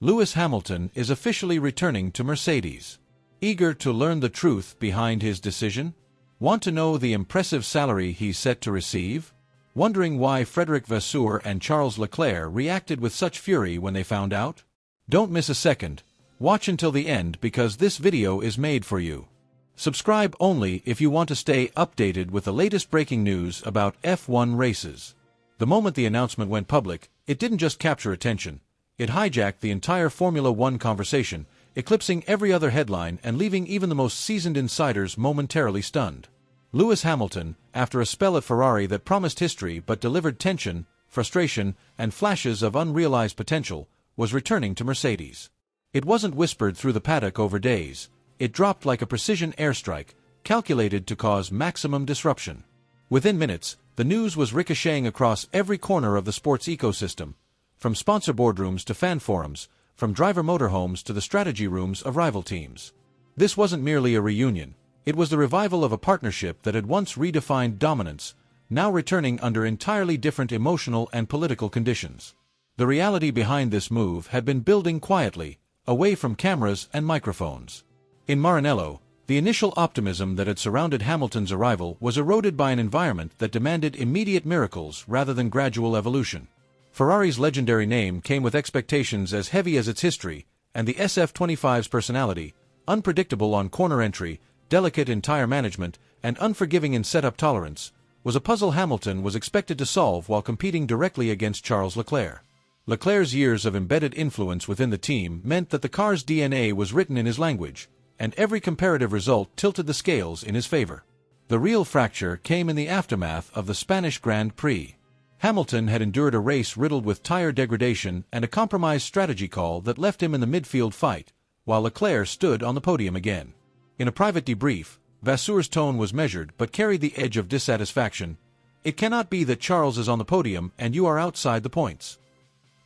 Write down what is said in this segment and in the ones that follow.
Lewis Hamilton is officially returning to Mercedes. Eager to learn the truth behind his decision? Want to know the impressive salary he's set to receive? Wondering why Frederic Vasseur and Charles Leclerc reacted with such fury when they found out? Don't miss a second. Watch until the end because this video is made for you. Subscribe only if you want to stay updated with the latest breaking news about F1 races. The moment the announcement went public, it didn't just capture attention. It hijacked the entire Formula One conversation, eclipsing every other headline and leaving even the most seasoned insiders momentarily stunned. Lewis Hamilton, after a spell at Ferrari that promised history but delivered tension, frustration, and flashes of unrealized potential, was returning to Mercedes. It wasn't whispered through the paddock over days. It dropped like a precision airstrike, calculated to cause maximum disruption. Within minutes, the news was ricocheting across every corner of the sports ecosystem, from sponsor boardrooms to fan forums, from driver motorhomes to the strategy rooms of rival teams. This wasn't merely a reunion. It was the revival of a partnership that had once redefined dominance, now returning under entirely different emotional and political conditions. The reality behind this move had been building quietly, away from cameras and microphones. In Maranello, the initial optimism that had surrounded Hamilton's arrival was eroded by an environment that demanded immediate miracles rather than gradual evolution. Ferrari's legendary name came with expectations as heavy as its history, and the SF25's personality, unpredictable on corner entry, delicate in tire management, and unforgiving in setup tolerance, was a puzzle Hamilton was expected to solve while competing directly against Charles Leclerc. Leclerc's years of embedded influence within the team meant that the car's DNA was written in his language, and every comparative result tilted the scales in his favor. The real fracture came in the aftermath of the Spanish Grand Prix. Hamilton had endured a race riddled with tire degradation and a compromised strategy call that left him in the midfield fight, while Leclerc stood on the podium again. In a private debrief, Vasseur's tone was measured but carried the edge of dissatisfaction. "It cannot be that Charles is on the podium and you are outside the points."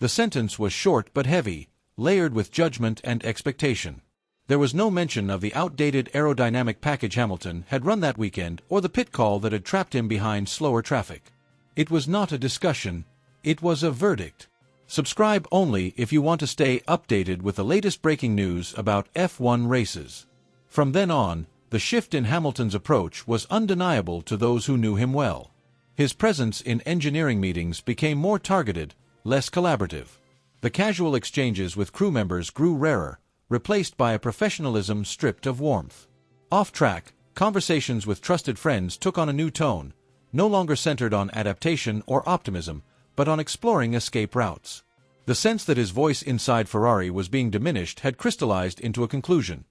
The sentence was short but heavy, layered with judgment and expectation. There was no mention of the outdated aerodynamic package Hamilton had run that weekend or the pit call that had trapped him behind slower traffic. It was not a discussion, it was a verdict. Subscribe only if you want to stay updated with the latest breaking news about F1 races. From then on, the shift in Hamilton's approach was undeniable to those who knew him well. His presence in engineering meetings became more targeted, less collaborative. The casual exchanges with crew members grew rarer, replaced by a professionalism stripped of warmth. Off-track, conversations with trusted friends took on a new tone, no longer centered on adaptation or optimism, but on exploring escape routes. The sense that his voice inside Ferrari was being diminished had crystallized into a conclusion.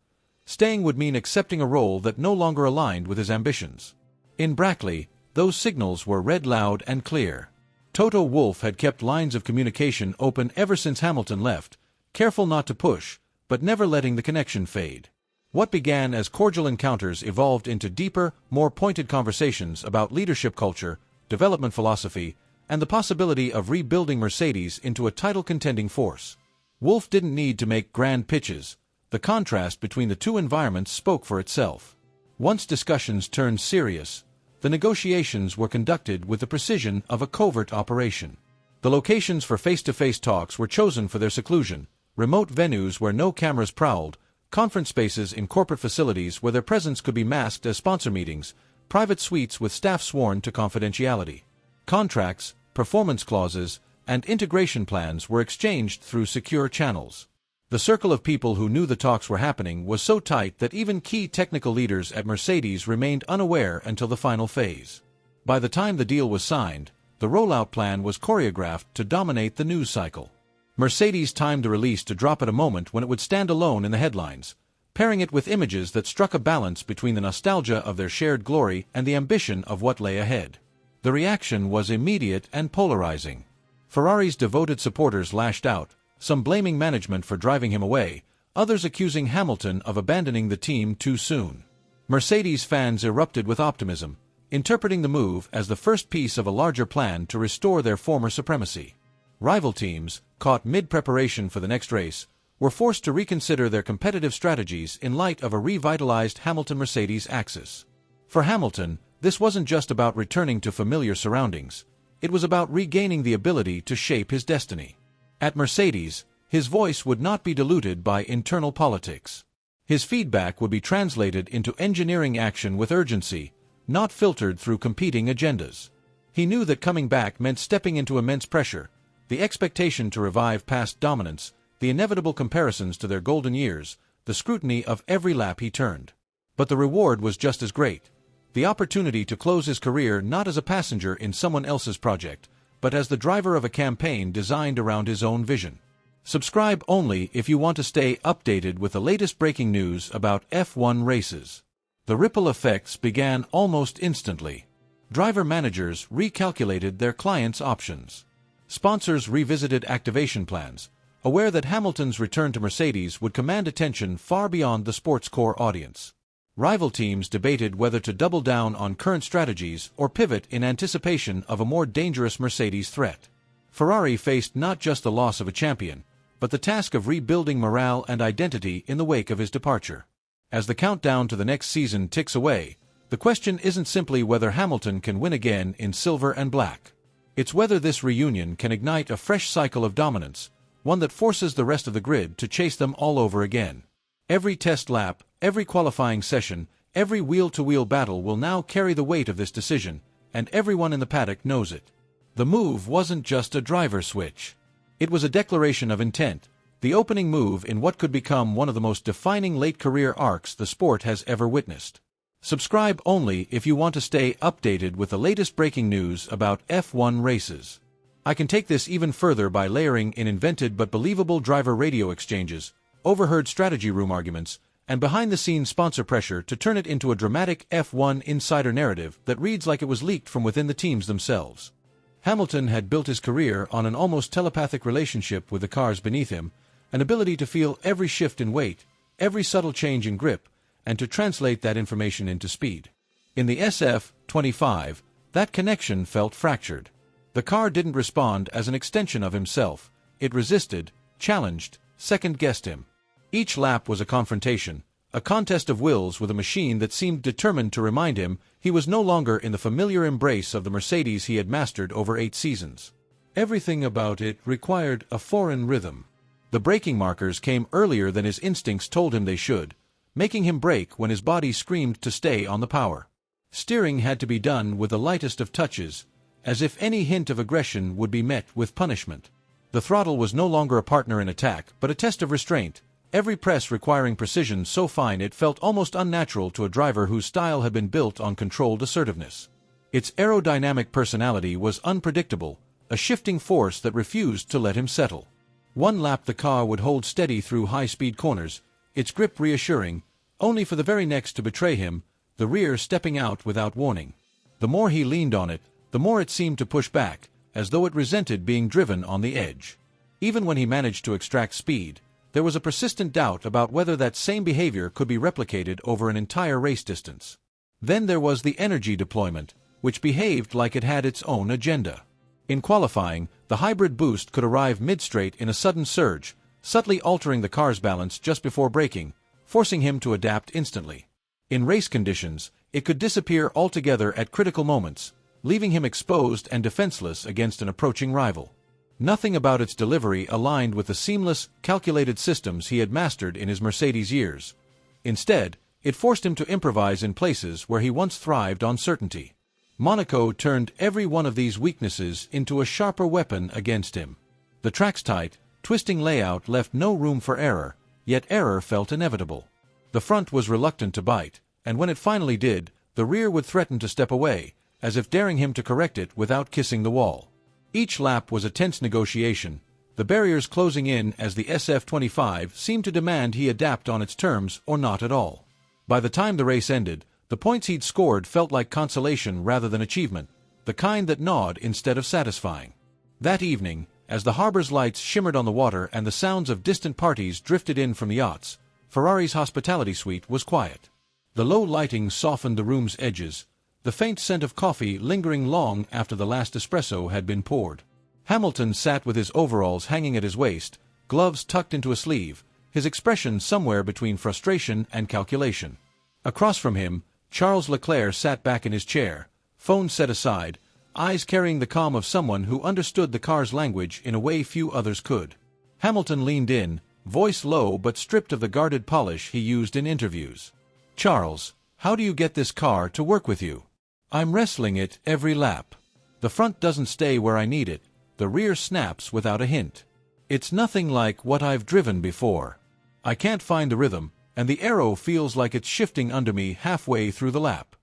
Staying would mean accepting a role that no longer aligned with his ambitions. In Brackley, those signals were read loud and clear. Toto Wolff had kept lines of communication open ever since Hamilton left, careful not to push, but never letting the connection fade. What began as cordial encounters evolved into deeper, more pointed conversations about leadership culture, development philosophy, and the possibility of rebuilding Mercedes into a title-contending force. Wolff didn't need to make grand pitches. The contrast between the two environments spoke for itself. Once discussions turned serious, the negotiations were conducted with the precision of a covert operation. The locations for face-to-face talks were chosen for their seclusion, remote venues where no cameras prowled, conference spaces in corporate facilities where their presence could be masked as sponsor meetings, private suites with staff sworn to confidentiality. Contracts, performance clauses, and integration plans were exchanged through secure channels. The circle of people who knew the talks were happening was so tight that even key technical leaders at Mercedes remained unaware until the final phase. By the time the deal was signed, the rollout plan was choreographed to dominate the news cycle. Mercedes timed the release to drop at a moment when it would stand alone in the headlines, pairing it with images that struck a balance between the nostalgia of their shared glory and the ambition of what lay ahead. The reaction was immediate and polarizing. Ferrari's devoted supporters lashed out, some blaming management for driving him away, others accusing Hamilton of abandoning the team too soon. Mercedes fans erupted with optimism, interpreting the move as the first piece of a larger plan to restore their former supremacy. Rival teams, caught mid-preparation for the next race, were forced to reconsider their competitive strategies in light of a revitalized Hamilton-Mercedes axis. For Hamilton, this wasn't just about returning to familiar surroundings, it was about regaining the ability to shape his destiny. At Mercedes, His voice would not be diluted by internal politics. His feedback would be translated into engineering action with urgency, not filtered through competing agendas. He knew that coming back meant stepping into immense pressure, the expectation to revive past dominance, the inevitable comparisons to their golden years, the scrutiny of every lap he turned. But the reward was just as great. The opportunity to close his career not as a passenger in someone else's project, but as the driver of a campaign designed around his own vision. Subscribe only if you want to stay updated with the latest breaking news about F1 races. The ripple effects began almost instantly. Driver managers recalculated their clients' options. Sponsors revisited activation plans, aware that Hamilton's return to Mercedes would command attention far beyond the sports core audience. Rival teams debated whether to double down on current strategies or pivot in anticipation of a more dangerous Mercedes threat. Ferrari faced not just the loss of a champion, but the task of rebuilding morale and identity in the wake of his departure. As the countdown to the next season ticks away, the question isn't simply whether Hamilton can win again in silver and black. It's whether this reunion can ignite a fresh cycle of dominance, one that forces the rest of the grid to chase them all over again. Every test lap, every qualifying session, every wheel-to-wheel battle will now carry the weight of this decision, and everyone in the paddock knows it. The move wasn't just a driver switch. It was a declaration of intent, the opening move in what could become one of the most defining late-career arcs the sport has ever witnessed. Subscribe only if you want to stay updated with the latest breaking news about F1 races. I can take this even further by layering in invented but believable driver radio exchanges, overheard strategy room arguments, and behind-the-scenes sponsor pressure to turn it into a dramatic F1 insider narrative that reads like it was leaked from within the teams themselves. Hamilton had built his career on an almost telepathic relationship with the cars beneath him, an ability to feel every shift in weight, every subtle change in grip, and to translate that information into speed. In the SF-25, that connection felt fractured. The car didn't respond as an extension of himself. It resisted, challenged, second-guessed him. Each lap was a confrontation, a contest of wills with a machine that seemed determined to remind him he was no longer in the familiar embrace of the Mercedes he had mastered over 8 seasons. Everything about it required a foreign rhythm. The braking markers came earlier than his instincts told him they should, making him brake when his body screamed to stay on the power. Steering had to be done with the lightest of touches, as if any hint of aggression would be met with punishment. The throttle was no longer a partner in attack, but a test of restraint, every press requiring precision so fine it felt almost unnatural to a driver whose style had been built on controlled assertiveness. Its aerodynamic personality was unpredictable, a shifting force that refused to let him settle. One lap the car would hold steady through high-speed corners, its grip reassuring, only for the very next to betray him, the rear stepping out without warning. The more he leaned on it, the more it seemed to push back, as though it resented being driven on the edge. Even when he managed to extract speed, there was a persistent doubt about whether that same behavior could be replicated over an entire race distance. Then there was the energy deployment, which behaved like it had its own agenda. In qualifying, the hybrid boost could arrive mid-straight in a sudden surge, subtly altering the car's balance just before braking, forcing him to adapt instantly. In race conditions, it could disappear altogether at critical moments, leaving him exposed and defenseless against an approaching rival. Nothing about its delivery aligned with the seamless, calculated systems he had mastered in his Mercedes years. Instead, it forced him to improvise in places where he once thrived on certainty. Monaco turned every one of these weaknesses into a sharper weapon against him. The track's tight, twisting layout left no room for error, yet error felt inevitable. The front was reluctant to bite, and when it finally did, the rear would threaten to step away, as if daring him to correct it without kissing the wall. Each lap was a tense negotiation, the barriers closing in as the SF-25 seemed to demand he adapt on its terms or not at all. By the time the race ended, the points he'd scored felt like consolation rather than achievement, the kind that gnawed instead of satisfying. That evening, as the harbor's lights shimmered on the water and the sounds of distant parties drifted in from the yachts, Ferrari's hospitality suite was quiet. The low lighting softened the room's edges, the faint scent of coffee lingering long after the last espresso had been poured. Hamilton sat with his overalls hanging at his waist, gloves tucked into a sleeve, his expression somewhere between frustration and calculation. Across from him, Charles Leclerc sat back in his chair, phone set aside, eyes carrying the calm of someone who understood the car's language in a way few others could. Hamilton leaned in, voice low but stripped of the guarded polish he used in interviews. "Charles, how do you get this car to work with you? I'm wrestling it every lap. The front doesn't stay where I need it, the rear snaps without a hint. It's nothing like what I've driven before. I can't find the rhythm, and the aero feels like it's shifting under me halfway through the lap."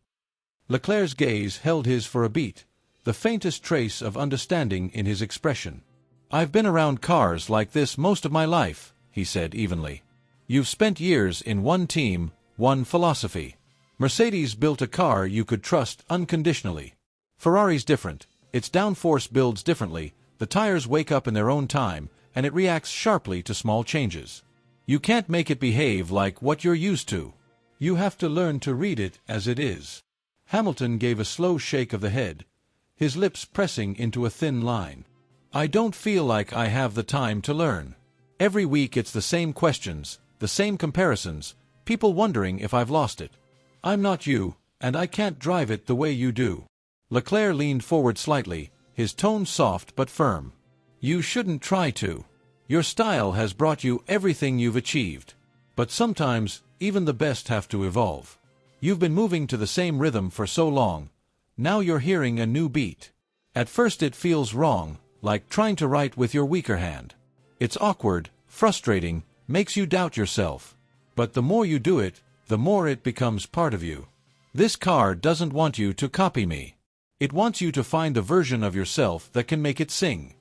Leclerc's gaze held his for a beat, the faintest trace of understanding in his expression. "I've been around cars like this most of my life," he said evenly. "You've spent years in one team, one philosophy. Mercedes built a car you could trust unconditionally. Ferrari's different. Its downforce builds differently, the tires wake up in their own time, and it reacts sharply to small changes. You can't make it behave like what you're used to. You have to learn to read it as it is." Hamilton gave a slow shake of the head, his lips pressing into a thin line. "I don't feel like I have the time to learn. Every week it's the same questions, the same comparisons, people wondering if I've lost it. I'm not you, and I can't drive it the way you do." Leclerc leaned forward slightly, his tone soft but firm. "You shouldn't try to. Your style has brought you everything you've achieved. But sometimes, even the best have to evolve. You've been moving to the same rhythm for so long, now you're hearing a new beat. At first it feels wrong, like trying to write with your weaker hand. It's awkward, frustrating, makes you doubt yourself. But the more you do it, the more it becomes part of you. This car doesn't want you to copy me. It wants you to find the version of yourself that can make it sing."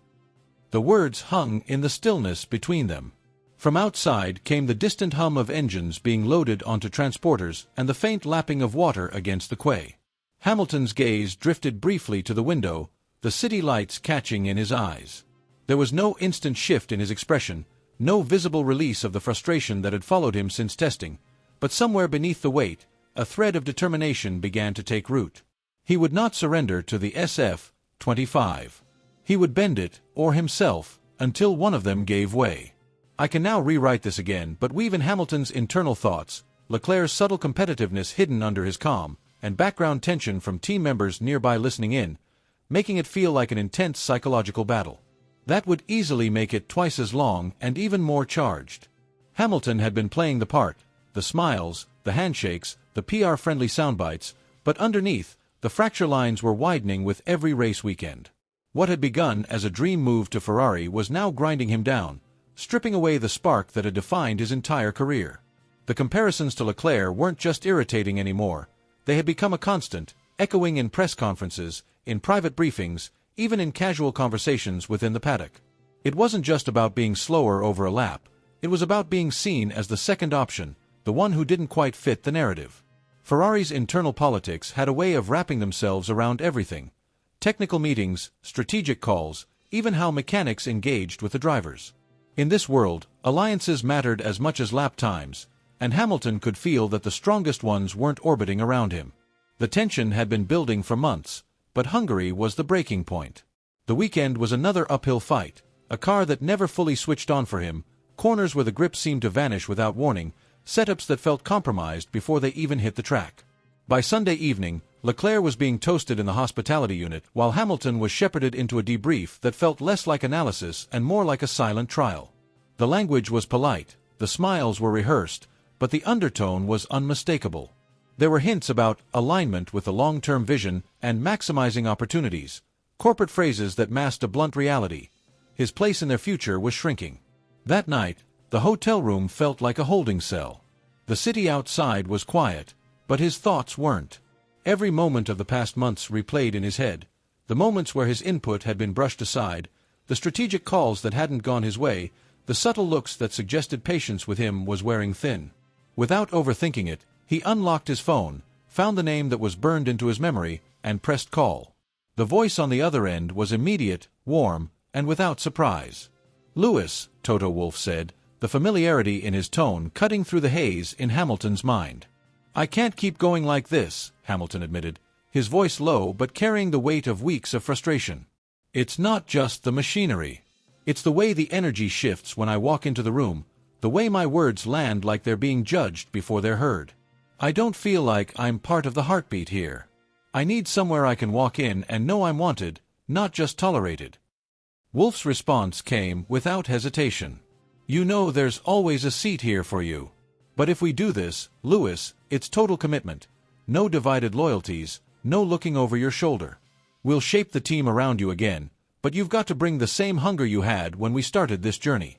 The words hung in the stillness between them. From outside came the distant hum of engines being loaded onto transporters and the faint lapping of water against the quay. Hamilton's gaze drifted briefly to the window, the city lights catching in his eyes. There was no instant shift in his expression, no visible release of the frustration that had followed him since testing, but somewhere beneath the weight, a thread of determination began to take root. He would not surrender to the SF-25. He would bend it, or himself, until one of them gave way. I can now rewrite this again, but weave in Hamilton's internal thoughts, Leclerc's subtle competitiveness hidden under his calm, and background tension from team members nearby listening in, making it feel like an intense psychological battle. That would easily make it twice as long and even more charged. Hamilton had been playing the part, the smiles, the handshakes, the PR-friendly soundbites, but underneath, the fracture lines were widening with every race weekend. What had begun as a dream move to Ferrari was now grinding him down, stripping away the spark that had defined his entire career. The comparisons to Leclerc weren't just irritating anymore, they had become a constant, echoing in press conferences, in private briefings, even in casual conversations within the paddock. It wasn't just about being slower over a lap, it was about being seen as the second option, the one who didn't quite fit the narrative. Ferrari's internal politics had a way of wrapping themselves around everything. Technical meetings, strategic calls, even how mechanics engaged with the drivers. In this world, alliances mattered as much as lap times, and Hamilton could feel that the strongest ones weren't orbiting around him. The tension had been building for months, but Hungary was the breaking point. The weekend was another uphill fight, a car that never fully switched on for him, corners where the grip seemed to vanish without warning, setups that felt compromised before they even hit the track. By Sunday evening, Leclerc was being toasted in the hospitality unit, while Hamilton was shepherded into a debrief that felt less like analysis and more like a silent trial. The language was polite, the smiles were rehearsed, but the undertone was unmistakable. There were hints about alignment with the long-term vision and maximizing opportunities, corporate phrases that masked a blunt reality. His place in their future was shrinking. That night, the hotel room felt like a holding cell. The city outside was quiet, but his thoughts weren't. Every moment of the past months replayed in his head, the moments where his input had been brushed aside, the strategic calls that hadn't gone his way, the subtle looks that suggested patience with him was wearing thin. Without overthinking it, he unlocked his phone, found the name that was burned into his memory, and pressed call. The voice on the other end was immediate, warm, and without surprise. "Lewis," Toto Wolff said, the familiarity in his tone cutting through the haze in Hamilton's mind. "I can't keep going like this," Hamilton admitted, his voice low but carrying the weight of weeks of frustration. "It's not just the machinery. It's the way the energy shifts when I walk into the room, the way my words land like they're being judged before they're heard. I don't feel like I'm part of the heartbeat here. I need somewhere I can walk in and know I'm wanted, not just tolerated." Wolff's response came without hesitation. You know there's always a seat here for you. But if we do this, Lewis, it's total commitment. No divided loyalties, no looking over your shoulder. We'll shape the team around you again, but you've got to bring the same hunger you had when we started this journey."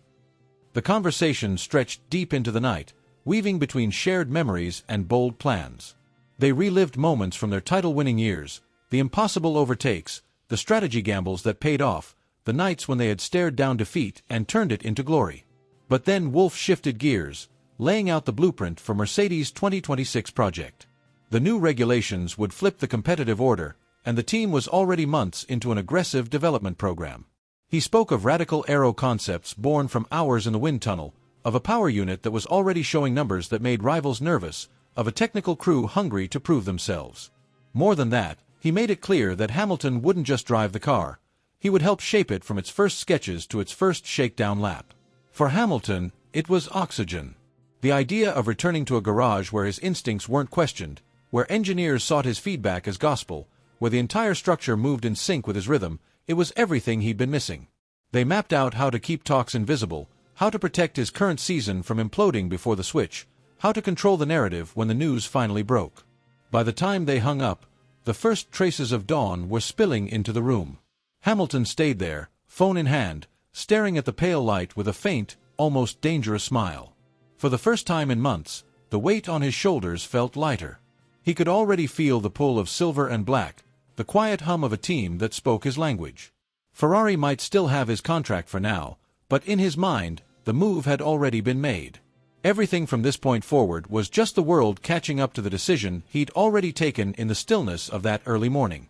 The conversation stretched deep into the night, weaving between shared memories and bold plans. They relived moments from their title-winning years, the impossible overtakes, the strategy gambles that paid off, the nights when they had stared down defeat and turned it into glory. But then Wolff shifted gears, laying out the blueprint for Mercedes' 2026 project. The new regulations would flip the competitive order, and the team was already months into an aggressive development program. He spoke of radical aero concepts born from hours in the wind tunnel, of a power unit that was already showing numbers that made rivals nervous, of a technical crew hungry to prove themselves. More than that, he made it clear that Hamilton wouldn't just drive the car, he would help shape it from its first sketches to its first shakedown lap. For Hamilton, it was oxygen. The idea of returning to a garage where his instincts weren't questioned, where engineers sought his feedback as gospel, where the entire structure moved in sync with his rhythm, it was everything he'd been missing. They mapped out how to keep talks invisible, how to protect his current season from imploding before the switch, how to control the narrative when the news finally broke. By the time they hung up, the first traces of dawn were spilling into the room. Hamilton stayed there, phone in hand, staring at the pale light with a faint, almost dangerous smile. For the first time in months, the weight on his shoulders felt lighter. He could already feel the pull of silver and black, the quiet hum of a team that spoke his language. Ferrari might still have his contract for now, but in his mind, the move had already been made. Everything from this point forward was just the world catching up to the decision he'd already taken in the stillness of that early morning.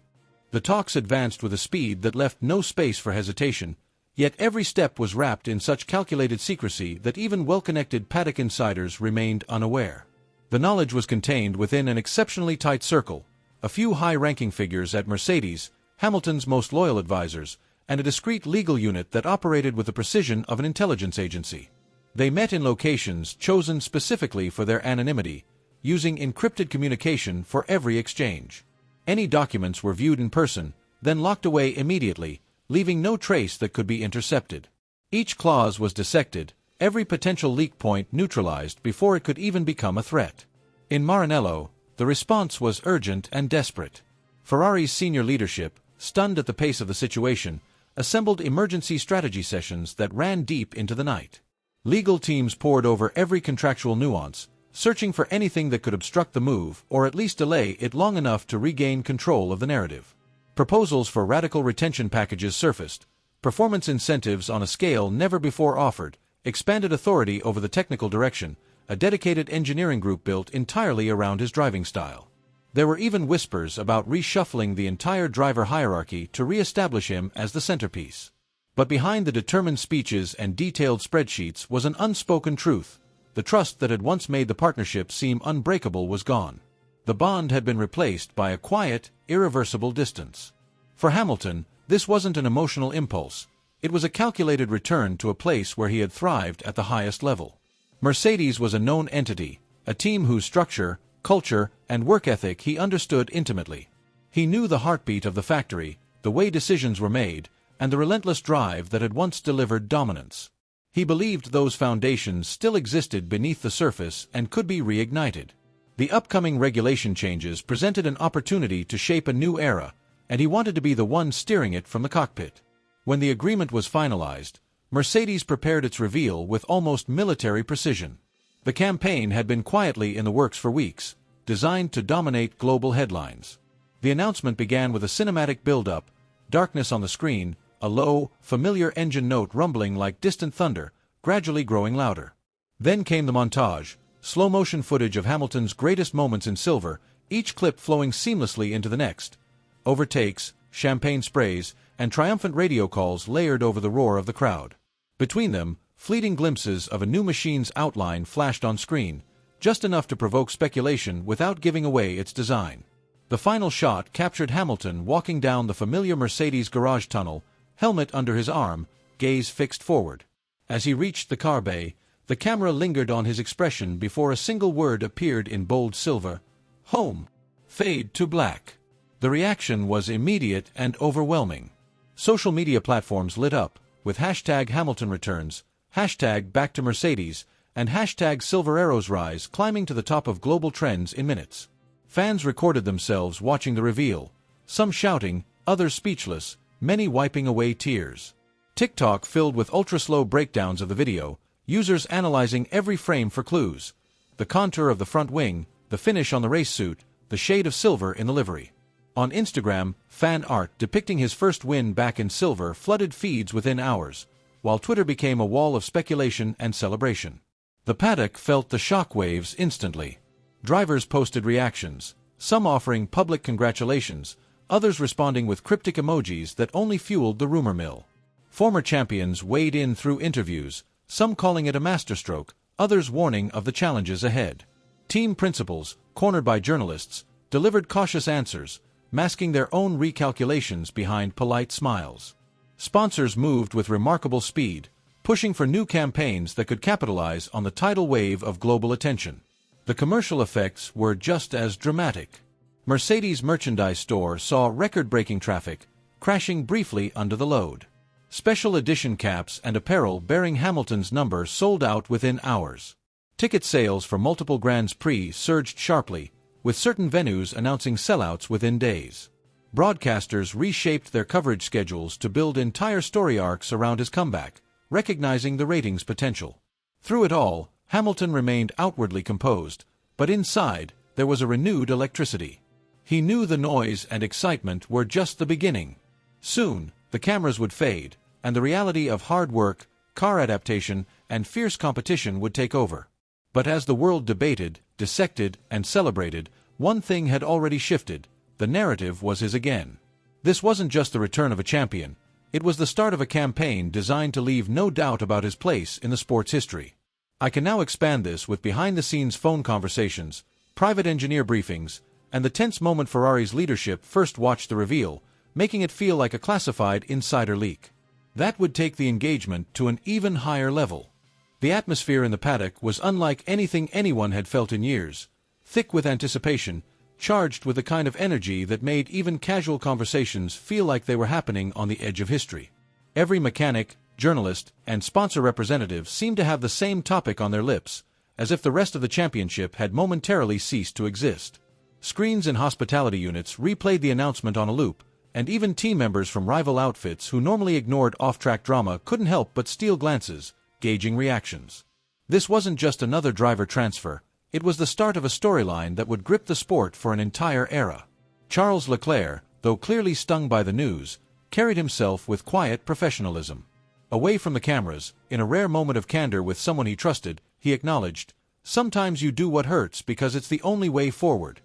The talks advanced with a speed that left no space for hesitation, yet every step was wrapped in such calculated secrecy that even well-connected paddock insiders remained unaware. The knowledge was contained within an exceptionally tight circle, a few high-ranking figures at Mercedes, Hamilton's most loyal advisors, and a discreet legal unit that operated with the precision of an intelligence agency. They met in locations chosen specifically for their anonymity, using encrypted communication for every exchange. Any documents were viewed in person, then locked away immediately, leaving no trace that could be intercepted. Each clause was dissected, every potential leak point neutralized before it could even become a threat. In Maranello, the response was urgent and desperate. Ferrari's senior leadership, stunned at the pace of the situation, assembled emergency strategy sessions that ran deep into the night. Legal teams pored over every contractual nuance, searching for anything that could obstruct the move or at least delay it long enough to regain control of the narrative. Proposals for radical retention packages surfaced, performance incentives on a scale never before offered, expanded authority over the technical direction, a dedicated engineering group built entirely around his driving style. There were even whispers about reshuffling the entire driver hierarchy to re-establish him as the centerpiece. But behind the determined speeches and detailed spreadsheets was an unspoken truth. The trust that had once made the partnership seem unbreakable was gone. The bond had been replaced by a quiet, irreversible distance. For Hamilton, this wasn't an emotional impulse. It was a calculated return to a place where he had thrived at the highest level. Mercedes was a known entity, a team whose structure, culture, and work ethic he understood intimately. He knew the heartbeat of the factory, the way decisions were made, and the relentless drive that had once delivered dominance. He believed those foundations still existed beneath the surface and could be reignited. The upcoming regulation changes presented an opportunity to shape a new era, and he wanted to be the one steering it from the cockpit. When the agreement was finalized, Mercedes prepared its reveal with almost military precision. The campaign had been quietly in the works for weeks, designed to dominate global headlines. The announcement began with a cinematic build-up, darkness on the screen, a low, familiar engine note rumbling like distant thunder, gradually growing louder. Then came the montage, slow-motion footage of Hamilton's greatest moments in silver, each clip flowing seamlessly into the next. Overtakes, champagne sprays, and triumphant radio calls layered over the roar of the crowd. Between them, fleeting glimpses of a new machine's outline flashed on screen, just enough to provoke speculation without giving away its design. The final shot captured Hamilton walking down the familiar Mercedes garage tunnel, helmet under his arm, gaze fixed forward. As he reached the car bay, the camera lingered on his expression before a single word appeared in bold silver: "Home." Fade to black. The reaction was immediate and overwhelming. Social media platforms lit up, with hashtag Hamilton Returns, hashtag back to Mercedes, and hashtag Silver Arrow's rise climbing to the top of global trends in minutes. Fans recorded themselves watching the reveal, some shouting, others speechless, many wiping away tears. TikTok filled with ultra-slow breakdowns of the video, users analyzing every frame for clues. The contour of the front wing, the finish on the race suit, the shade of silver in the livery. On Instagram, fan art depicting his first win back in silver flooded feeds within hours, while Twitter became a wall of speculation and celebration. The paddock felt the shockwaves instantly. Drivers posted reactions, some offering public congratulations, others responding with cryptic emojis that only fueled the rumor mill. Former champions weighed in through interviews, some calling it a masterstroke, others warning of the challenges ahead. Team principals, cornered by journalists, delivered cautious answers, masking their own recalculations behind polite smiles. Sponsors moved with remarkable speed, pushing for new campaigns that could capitalize on the tidal wave of global attention. The commercial effects were just as dramatic. Mercedes' merchandise store saw record-breaking traffic, crashing briefly under the load. Special edition caps and apparel bearing Hamilton's number sold out within hours. Ticket sales for multiple Grands Prix surged sharply, with certain venues announcing sellouts within days. Broadcasters reshaped their coverage schedules to build entire story arcs around his comeback, recognizing the ratings potential. Through it all, Hamilton remained outwardly composed, but inside, there was a renewed electricity. He knew the noise and excitement were just the beginning. Soon, the cameras would fade, and the reality of hard work, car adaptation, and fierce competition would take over. But as the world debated, dissected, and celebrated, one thing had already shifted. The narrative was his again. This wasn't just the return of a champion. It was the start of a campaign designed to leave no doubt about his place in the sport's history. I can now expand this with behind-the-scenes phone conversations, private engineer briefings, and the tense moment Ferrari's leadership first watched the reveal, making it feel like a classified insider leak. That would take the engagement to an even higher level. The atmosphere in the paddock was unlike anything anyone had felt in years, thick with anticipation, charged with the kind of energy that made even casual conversations feel like they were happening on the edge of history. Every mechanic, journalist, and sponsor representative seemed to have the same topic on their lips, as if the rest of the championship had momentarily ceased to exist. Screens in hospitality units replayed the announcement on a loop, and even team members from rival outfits who normally ignored off-track drama couldn't help but steal glances, gauging reactions. This wasn't just another driver transfer, it was the start of a storyline that would grip the sport for an entire era. Charles Leclerc, though clearly stung by the news, carried himself with quiet professionalism. Away from the cameras, in a rare moment of candor with someone he trusted, he acknowledged, "Sometimes you do what hurts because it's the only way forward."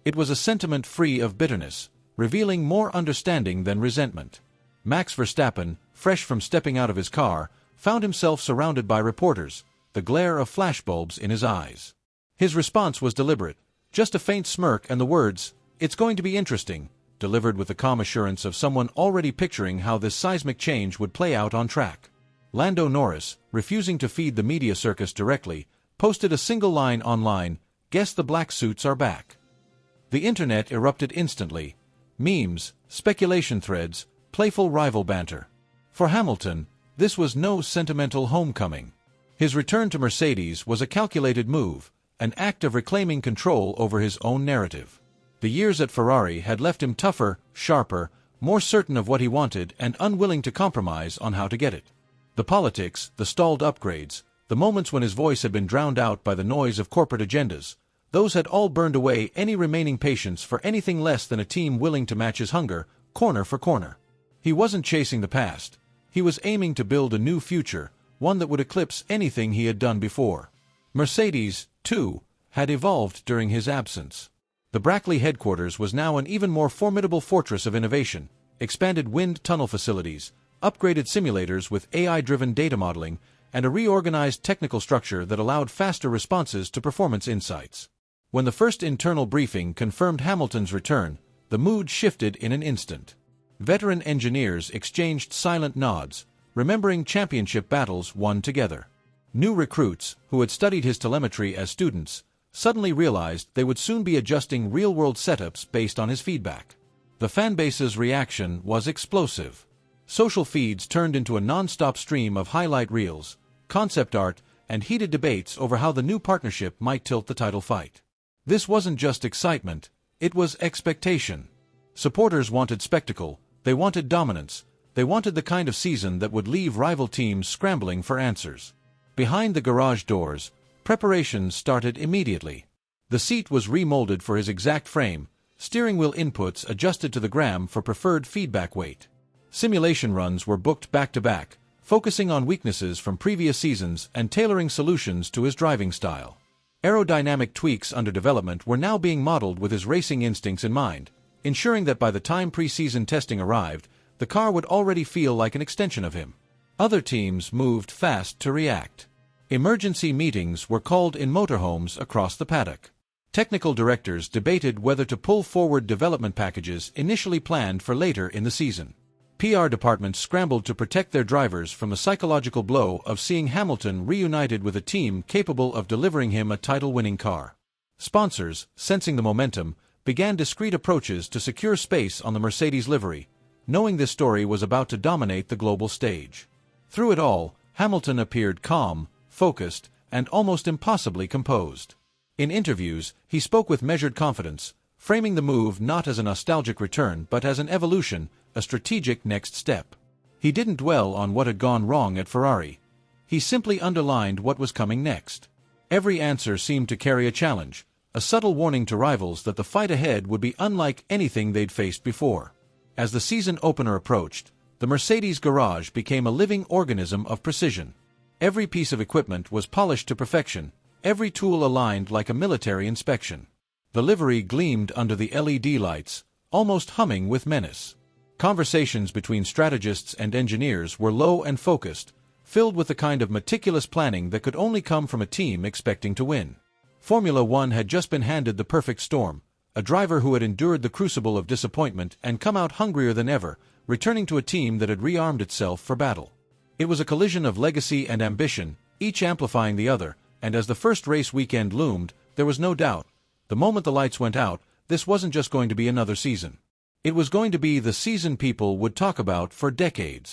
It was a sentiment free of bitterness, revealing more understanding than resentment. Max Verstappen, fresh from stepping out of his car, found himself surrounded by reporters, the glare of flashbulbs in his eyes. His response was deliberate, just a faint smirk and the words, "It's going to be interesting," delivered with the calm assurance of someone already picturing how this seismic change would play out on track. Lando Norris, refusing to feed the media circus directly, posted a single line online, "Guess the black suits are back." The internet erupted instantly. Memes, speculation threads, playful rival banter. For Hamilton, this was no sentimental homecoming. His return to Mercedes was a calculated move, an act of reclaiming control over his own narrative. The years at Ferrari had left him tougher, sharper, more certain of what he wanted and unwilling to compromise on how to get it. The politics, the stalled upgrades, the moments when his voice had been drowned out by the noise of corporate agendas, those had all burned away any remaining patience for anything less than a team willing to match his hunger, corner for corner. He wasn't chasing the past. He was aiming to build a new future, one that would eclipse anything he had done before. Mercedes, too, had evolved during his absence. The Brackley headquarters was now an even more formidable fortress of innovation, expanded wind tunnel facilities, upgraded simulators with AI-driven data modeling, and a reorganized technical structure that allowed faster responses to performance insights. When the first internal briefing confirmed Hamilton's return, the mood shifted in an instant. Veteran engineers exchanged silent nods, remembering championship battles won together. New recruits, who had studied his telemetry as students, suddenly realized they would soon be adjusting real-world setups based on his feedback. The fanbase's reaction was explosive. Social feeds turned into a non-stop stream of highlight reels, concept art, and heated debates over how the new partnership might tilt the title fight. This wasn't just excitement, it was expectation. Supporters wanted spectacle, they wanted dominance, they wanted the kind of season that would leave rival teams scrambling for answers. Behind the garage doors, preparations started immediately. The seat was remolded for his exact frame, steering wheel inputs adjusted to the gram for preferred feedback weight. Simulation runs were booked back-to-back, focusing on weaknesses from previous seasons and tailoring solutions to his driving style. Aerodynamic tweaks under development were now being modeled with his racing instincts in mind, ensuring that by the time pre-season testing arrived, the car would already feel like an extension of him. Other teams moved fast to react. Emergency meetings were called in motorhomes across the paddock. Technical directors debated whether to pull forward development packages initially planned for later in the season. PR departments scrambled to protect their drivers from the psychological blow of seeing Hamilton reunited with a team capable of delivering him a title-winning car. Sponsors, sensing the momentum, began discreet approaches to secure space on the Mercedes livery, knowing this story was about to dominate the global stage. Through it all, Hamilton appeared calm, focused, and almost impossibly composed. In interviews, he spoke with measured confidence, framing the move not as a nostalgic return but as an evolution, a strategic next step. He didn't dwell on what had gone wrong at Ferrari. He simply underlined what was coming next. Every answer seemed to carry a challenge, a subtle warning to rivals that the fight ahead would be unlike anything they'd faced before. As the season opener approached, the Mercedes garage became a living organism of precision. Every piece of equipment was polished to perfection, every tool aligned like a military inspection. The livery gleamed under the LED lights, almost humming with menace. Conversations between strategists and engineers were low and focused, filled with the kind of meticulous planning that could only come from a team expecting to win. Formula One had just been handed the perfect storm, a driver who had endured the crucible of disappointment and come out hungrier than ever, returning to a team that had rearmed itself for battle. It was a collision of legacy and ambition, each amplifying the other, and as the first race weekend loomed, there was no doubt, the moment the lights went out, this wasn't just going to be another season. It was going to be the season people would talk about for decades.